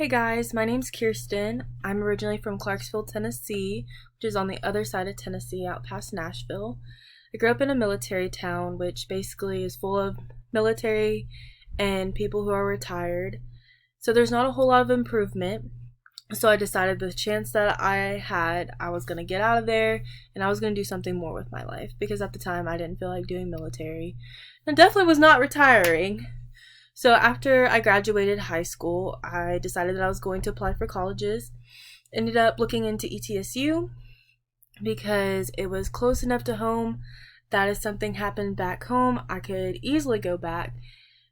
Hey guys, my name's Kirsten. I'm originally from Clarksville, Tennessee, which is on the other side of Tennessee out past Nashville. I grew up in a military town, which basically is full of military and people who are retired. So there's not a whole lot of improvement. So I decided the chance that I had, I was going to get out of there and I was going to do something more with my life because at the time I didn't feel like doing military and definitely was not retiring. So after I graduated high school, I decided that I was going to apply for colleges. Ended up looking into ETSU because it was close enough to home that if something happened back home, I could easily go back.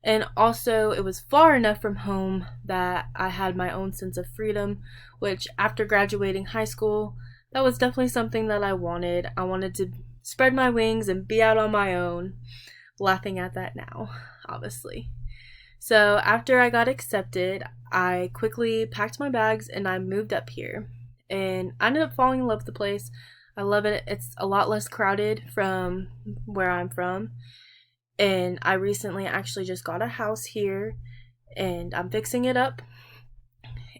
And also, it was far enough from home that I had my own sense of freedom, which after graduating high school, that was definitely something that I wanted. I wanted to spread my wings and be out on my own. Laughing at that now, obviously. So after I got accepted, I quickly packed my bags and I moved up here. And I ended up falling in love with the place. I love it. It's a lot less crowded from where I'm from. And I recently actually just got a house here and I'm fixing it up.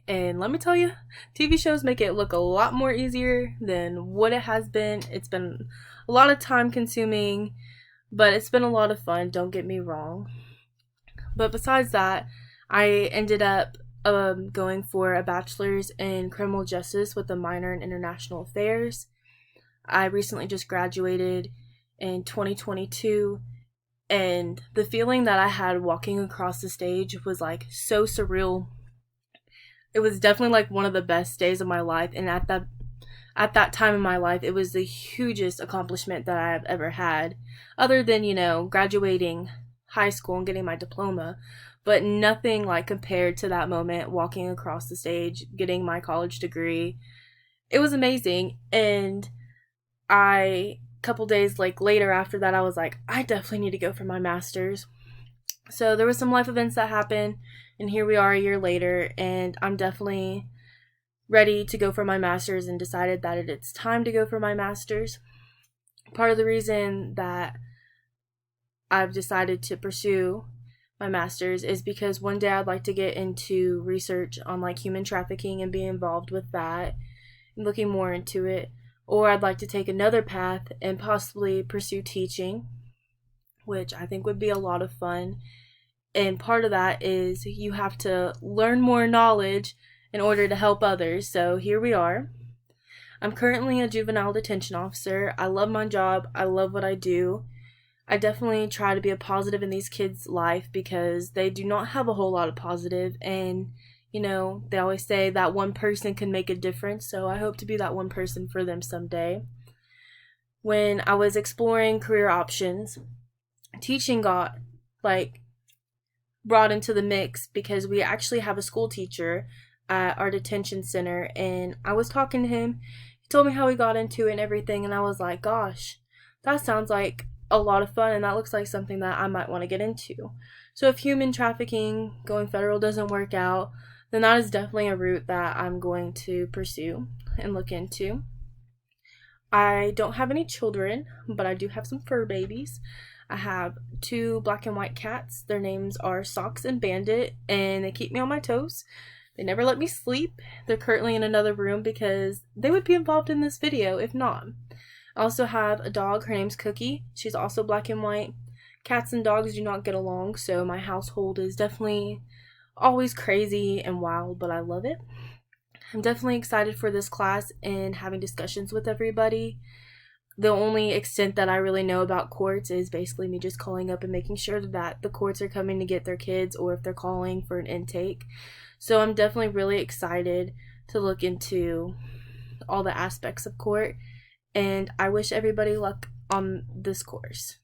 And let me tell you, TV shows make it look a lot more easier than what it has been. It's been a lot of time consuming, but it's been a lot of fun, don't get me wrong. But besides that, I ended up going for a bachelor's in criminal justice with a minor in international affairs. I recently just graduated in 2022, and the feeling that I had walking across the stage was like so surreal. It was definitely like one of the best days of my life, and at that time in my life, it was the hugest accomplishment that I have ever had, other than, graduating high school and getting my diploma, but nothing like compared to that moment walking across the stage, getting my college degree. It was amazing. And a couple days later after that, I was like, I definitely need to go for my master's. So there was some life events that happened, and here we are a year later, and I'm definitely ready to go for my master's and decided that it's time to go for my master's. Part of the reason that I've decided to pursue my master's is because one day I'd like to get into research on human trafficking and be involved with that and looking more into it. Or I'd like to take another path and possibly pursue teaching, which I think would be a lot of fun. And part of that is you have to learn more knowledge in order to help others. So here we are. I'm currently a juvenile detention officer. I love my job. I love what I do. I definitely try to be a positive in these kids' life because they do not have a whole lot of positive, and they always say that one person can make a difference, so I hope to be that one person for them someday. When I was exploring career options, teaching got brought into the mix because we actually have a school teacher at our detention center, and I was talking to him. He told me how he got into it and everything, and I was like, gosh, that sounds like a lot of fun, and that looks like something that I might want to get into. So if human trafficking going federal doesn't work out, then that is definitely a route that I'm going to pursue and look into. I don't have any children, but I do have some fur babies. I have two black and white cats. Their names are Socks and Bandit, and they keep me on my toes. They never let me sleep. They're currently in another room because they would be involved in this video if not. I also have a dog. Her name's Cookie. She's also black and white. Cats and dogs do not get along, so my household is definitely always crazy and wild, but I love it. I'm definitely excited for this class and having discussions with everybody. The only extent that I really know about courts is basically me just calling up and making sure that the courts are coming to get their kids or if they're calling for an intake. So I'm definitely really excited to look into all the aspects of court, and I wish everybody luck on this course.